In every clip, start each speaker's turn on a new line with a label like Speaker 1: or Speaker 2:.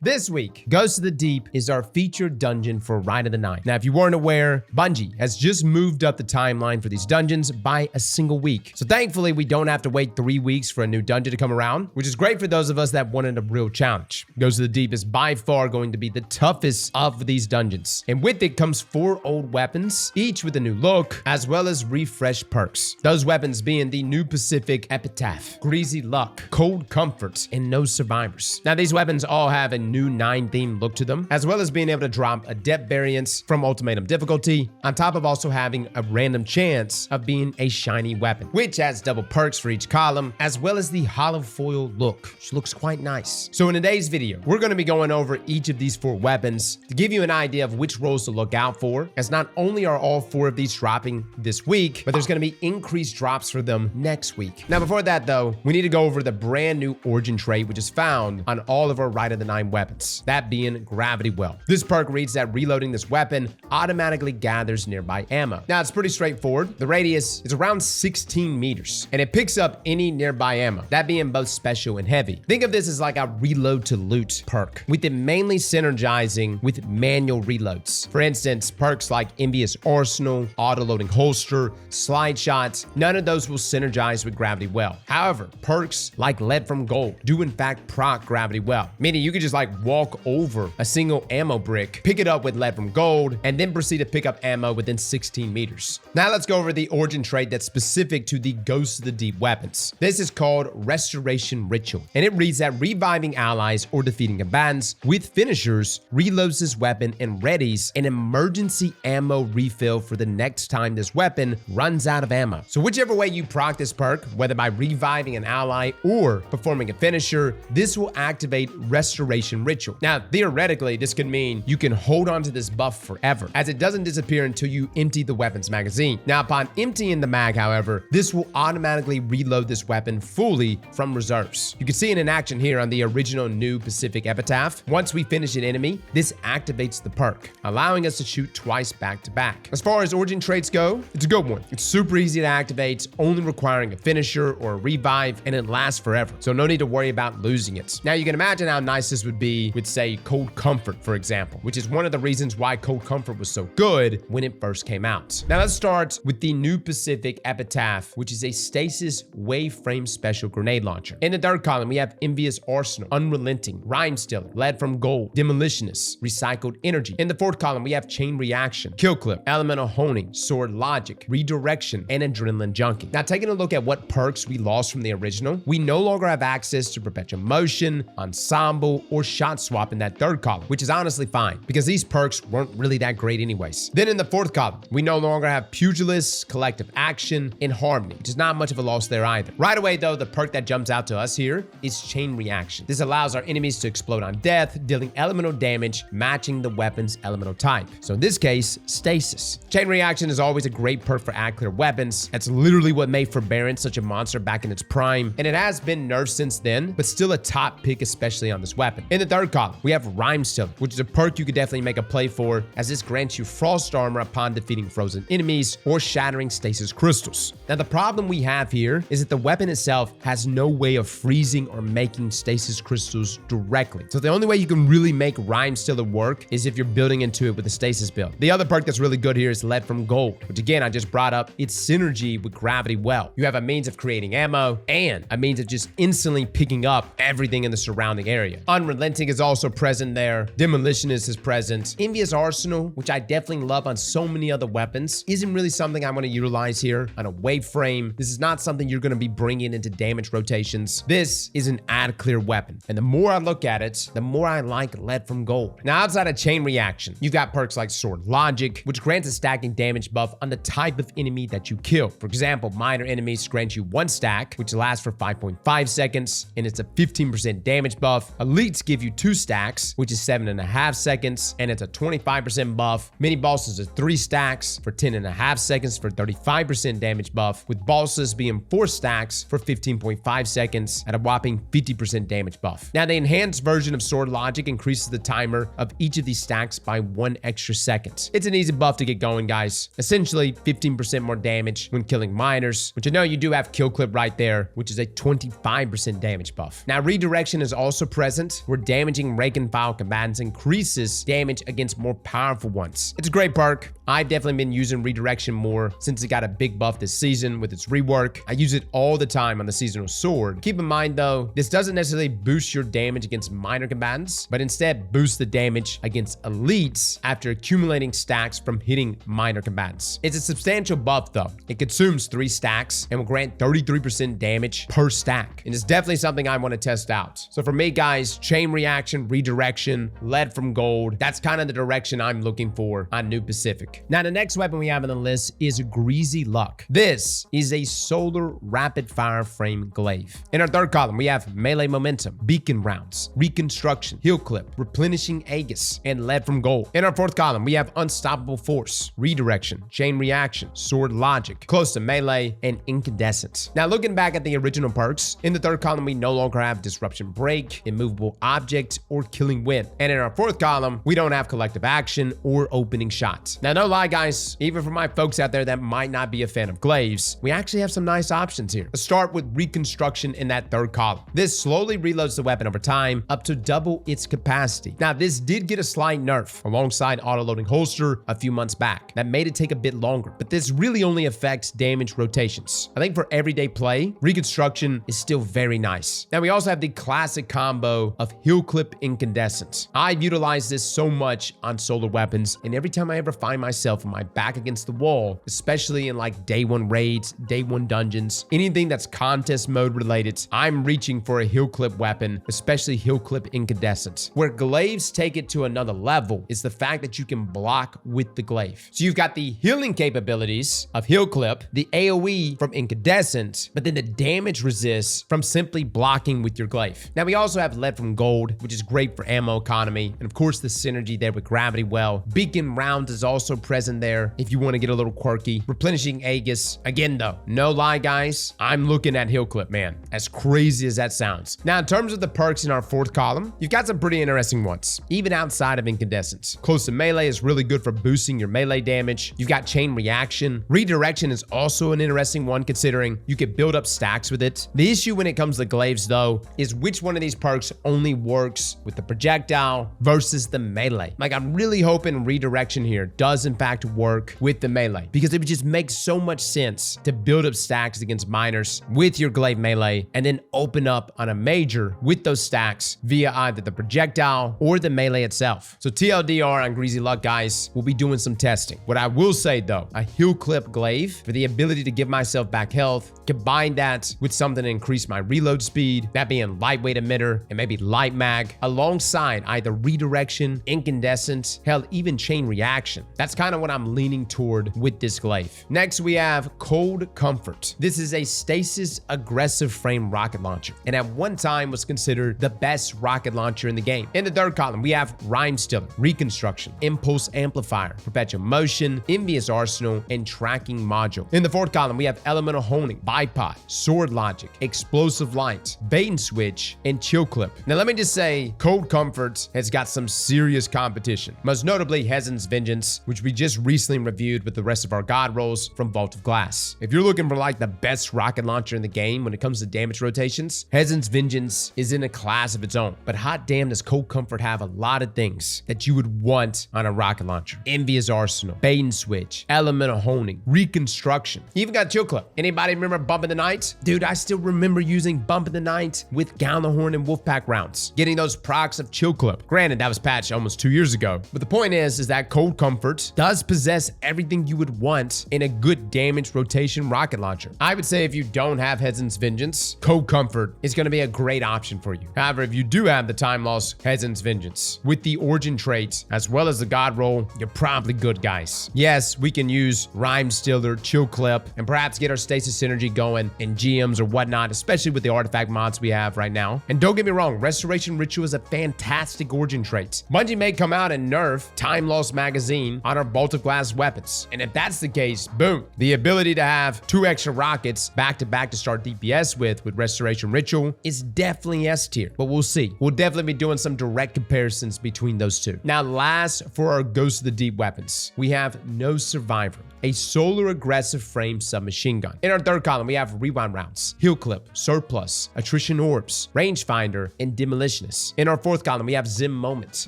Speaker 1: This week, Ghost of the Deep is our featured dungeon for Rite of the Night. Now, if you weren't aware, Bungie has just moved up the timeline for these dungeons by a single week. So thankfully, we don't have to wait 3 weeks for a new dungeon to come around, which is great for those of us that wanted a real challenge. Ghost of the Deep is by far going to be the toughest of these dungeons. And with it comes 4 old weapons, each with a new look, as well as refreshed perks. Those weapons being the new Pacific Epitaph, Greasy Luck, Cold Comfort, and No Survivors. Now, these weapons all have a new 9-theme look to them, as well as being able to drop a depth variance from ultimatum difficulty, on top of also having a random chance of being a shiny weapon, which has double perks for each column, as well as the hollow foil look, which looks quite nice. So in today's video, we're going to be going over each of these 4 weapons to give you an idea of which roles to look out for, as not only are all 4 of these dropping this week, but there's going to be increased drops for them next week. Now, before that though, we need to go over the brand new origin trait, which is found on all of our Rite of the Nine weapons, that being Gravity Well. This perk reads that reloading this weapon automatically gathers nearby ammo. Now, it's pretty straightforward. The radius is around 16 meters, and it picks up any nearby ammo, that being both special and heavy. Think of this as like a reload to loot perk, with it mainly synergizing with manual reloads. For instance, perks like Envious Arsenal, auto-loading holster, slide shots, none of those will synergize with Gravity Well. However, perks like Lead from Gold do in fact proc Gravity Well, meaning you could just like walk over a single ammo brick, pick it up with Lead from Gold, and then proceed to pick up ammo within 16 meters. Now let's go over the origin trait that's specific to the Ghost of the Deep weapons. This is called Restoration Ritual, and it reads that reviving allies or defeating combatants with finishers reloads this weapon and readies an emergency ammo refill for the next time this weapon runs out of ammo. So whichever way you proc this perk, whether by reviving an ally or performing a finisher, this will activate Restoration Ritual. Now, theoretically, this could mean you can hold on to this buff forever, as it doesn't disappear until you empty the weapon's magazine. Now, upon emptying the mag, however, this will automatically reload this weapon fully from reserves. You can see it in action here on the original new Pacific Epitaph. Once we finish an enemy, this activates the perk, allowing us to shoot twice back to back. As far as origin traits go, it's a good one. It's super easy to activate, only requiring a finisher or a revive, and it lasts forever, so no need to worry about losing it. Now, you can imagine how nice this would be with, say, Cold Comfort, for example, which is one of the reasons why Cold Comfort was so good when it first came out. Now, let's start with the new Pacific Epitaph, which is a stasis wave frame special grenade launcher. In the third column, we have Envious Arsenal, Unrelenting, Rhyme Stealer, Lead from Gold, Demolitionist, Recycled Energy. In the fourth column, we have Chain Reaction, Kill Clip, Elemental Honing, Sword Logic, Redirection, and Adrenaline Junkie. Now, taking a look at what perks we lost from the original, we no longer have access to Perpetual Motion, Ensemble, or Shot Swap in that third column, which is honestly fine, because these perks weren't really that great anyways. Then in the fourth column, we no longer have Pugilist, Collective Action, and Harmony, which is not much of a loss there either. Right away though, the perk that jumps out to us here is Chain Reaction. This allows our enemies to explode on death, dealing elemental damage, matching the weapon's elemental type. So in this case, Stasis. Chain Reaction is always a great perk for ad-clear weapons. That's literally what made Forbearance such a monster back in its prime, and it has been nerfed since then, but still a top pick, especially on this weapon. In the third column, we have Rhyme Stealer, which is a perk you could definitely make a play for, as this grants you frost armor upon defeating frozen enemies or shattering stasis crystals. Now, the problem we have here is that the weapon itself has no way of freezing or making stasis crystals directly. So the only way you can really make Rhyme Stealer work is if you're building into it with a stasis build. The other perk that's really good here is Lead from Gold, which again, I just brought up its synergy with Gravity Well. You have a means of creating ammo and a means of just instantly picking up everything in the surrounding area. Unrelenting is also present there. Demolitionist is present. Envious Arsenal, which I definitely love on so many other weapons, isn't really something I want to utilize here on a wave frame. This is not something you're going to be bringing into damage rotations. This is an ad-clear weapon, and the more I look at it, the more I like Lead from Gold. Now, outside of Chain Reaction, you've got perks like Sword Logic, which grants a stacking damage buff on the type of enemy that you kill. For example, minor enemies grant you 1 stack, which lasts for 5.5 seconds, and it's a 15% damage buff. Elites give you 2 stacks, which is 7.5 seconds, and it's a 25% buff. Mini bosses are 3 stacks for 10.5 seconds for 35% damage buff, with bosses being 4 stacks for 15.5 seconds at a whopping 50% damage buff. Now, the enhanced version of Sword Logic increases the timer of each of these stacks by 1 extra second. It's an easy buff to get going, guys. Essentially, 15% more damage when killing miners, which I know you do have Kill Clip right there, which is a 25% damage buff. Now, Redirection is also present, where damage damaging rank and file combatants increases damage against more powerful ones. It's a great perk. I've definitely been using redirection more since it got a big buff this season with its rework. I use it all the time on the seasonal sword. Keep in mind though, this doesn't necessarily boost your damage against minor combatants, but instead boosts the damage against elites after accumulating stacks from hitting minor combatants. It's a substantial buff though. It consumes 3 stacks and will grant 33% damage per stack. And it's definitely something I want to test out. So for me guys, chain reaction, redirection, lead from gold, that's kind of the direction I'm looking for on New Pacific. Now the next weapon we have on the list is Greasy Luck. This is a solar rapid fire frame glaive. In our third column, we have melee momentum, beacon rounds, reconstruction, heal clip, replenishing Aegis, and lead from gold. In our fourth column, we have unstoppable force, redirection, chain reaction, sword logic, close to melee, and incandescent. Now looking back at the original perks, in the third column, we no longer have disruption break, immovable object, or killing wind. And in our fourth column, we don't have collective action or opening shots. Now no lie guys, even for my folks out there that might not be a fan of glaives, we actually have some nice options here. Let's start with reconstruction in that third column. This slowly reloads the weapon over time up to double its capacity. Now this did get a slight nerf alongside auto-loading holster a few months back. That made it take a bit longer, but this really only affects damage rotations. I think for everyday play, reconstruction is still very nice. Now we also have the classic combo of heal clip incandescence. I've utilized this so much on solar weapons, and every time I ever find myself with my back against the wall, especially in like day 1 raids, day 1 dungeons, anything that's contest mode related, I'm reaching for a heal clip weapon, especially heal clip incandescence. Where glaives take it to another level is the fact that you can block with the glaive. So you've got the healing capabilities of heal clip, the AoE from incandescent, but then the damage resist from simply blocking with your glaive. Now we also have lead from gold, which is great for ammo economy, and of course the synergy there with gravity well. Beacon rounds is also present there if you want to get a little quirky. Replenishing Aegis. Again though, no lie guys, I'm looking at heal clip, man. As crazy as that sounds. Now in terms of the perks in our fourth column, you've got some pretty interesting ones, even outside of incandescence. Close to melee is really good for boosting your melee damage. You've got chain reaction. Redirection is also an interesting one considering you could build up stacks with it. The issue when it comes to glaives though is which one of these perks only works with the projectile versus the melee. Like I'm really hoping redirection here does in fact work with the melee, because it would just make so much sense to build up stacks against minors with your glaive melee and then open up on a major with those stacks via either the projectile or the melee itself. So TLDR on Greasy Luck guys, we'll be doing some testing. What I will say though, a heal clip glaive for the ability to give myself back health, combine that with something to increase my reload speed, that being lightweight emitter and maybe light mag, alongside either redirection, incandescent, hell, even chain reaction. That's kind of what I'm leaning toward with this glaive. Next, we have Cold Comfort. This is a stasis aggressive frame rocket launcher, and at one time was considered the best rocket launcher in the game. In the third column, we have Rhyme Stiller, Reconstruction, Impulse Amplifier, Perpetual Motion, Envious Arsenal, and Tracking Module. In the fourth column, we have Elemental Honing, Bipod, Sword Logic, Explosive Light, Bait and Switch, and Chill Clip. Now let me just say, Cold Comfort has got some serious competition, most notably Hezen's Vengeance, which we just recently reviewed with the rest of our god rolls from Vault of Glass. If you're looking for like the best rocket launcher in the game when it comes to damage rotations, Hezen's Vengeance is in a class of its own. But hot damn does Cold Comfort have a lot of things that you would want on a rocket launcher. Envious Arsenal, Bait and Switch, Elemental Honing, Reconstruction. You even got Chill Clip. Anybody remember Bump in the Night? Dude, I still remember using Bump in the Night with Gallahorn and Wolfpack rounds, getting those procs of Chill Clip. Granted, that was patched almost 2 years ago, but the point is that Cold Comfort does possess everything you would want in a good damage rotation rocket launcher. I would say if you don't have Hezen's Vengeance, Cold Comfort is going to be a great option for you. However, if you do have the time loss Hezen's Vengeance with the origin traits as well as the god roll, you're probably good, guys. Yes, we can use Rhyme Stiller, Chill Clip, and perhaps get our stasis synergy going in GMs or whatnot, especially with the artifact mods we have right now. And don't get me wrong, Restoration Ritual is a fantastic origin trait. Bungie may come out and nerf Time Loss Magazine on our Bolt of Glass weapons. And if that's the case, boom, the ability to have 2 extra rockets back to back to start DPS with Restoration Ritual is definitely S tier, but we'll see. We'll definitely be doing some direct comparisons between those two. Now, last for our Ghost of the Deep weapons, we have No Survivor, a solar aggressive frame submachine gun. In our third column, we have rewind rounds, heal clip, surplus, attrition orbs, rangefinder, and demolitionist. In our fourth column, we have Zim Moment,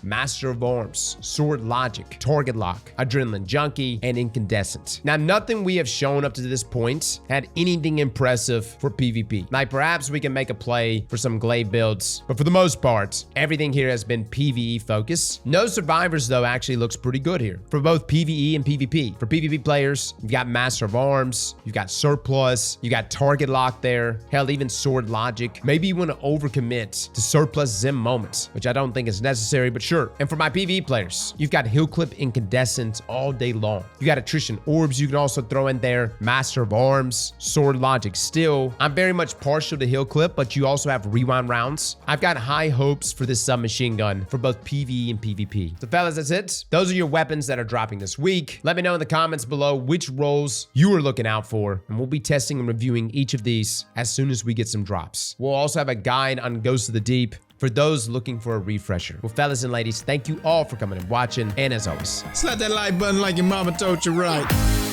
Speaker 1: Master of Arms, Sword Logic, Target Lock, Adrenaline Junkie, and Incandescent. Now, nothing we have shown up to this point had anything impressive for PvP. Like, perhaps we can make a play for some glaive builds, but for the most part, everything here has been PvE focused. No survivors, though, actually looks pretty good here for both PvE and PvP. For PvP players, you've got Master of Arms, you've got Surplus, you got Target Lock there, hell, even Sword Logic. Maybe you want to overcommit to Surplus Zim Moments, which I don't think is necessary, but sure. And for my PvE players, you've got Heal Clip Incandescent all day long. You got Attrition Orbs you can also throw in there, Master of Arms, Sword Logic still. I'm very much partial to Heal Clip, but you also have rewind rounds. I've got high hopes for this submachine gun for both PvE and PvP. So fellas, that's it. Those are your weapons that are dropping this week. Let me know in the comments below which roles you are looking out for, and we'll be testing and reviewing each of these as soon as we get some drops. We'll also have a guide on Ghost of the Deep for those looking for a refresher. Well, fellas and ladies, thank you all for coming and watching, and as always,
Speaker 2: slap that like button like your mama told you right.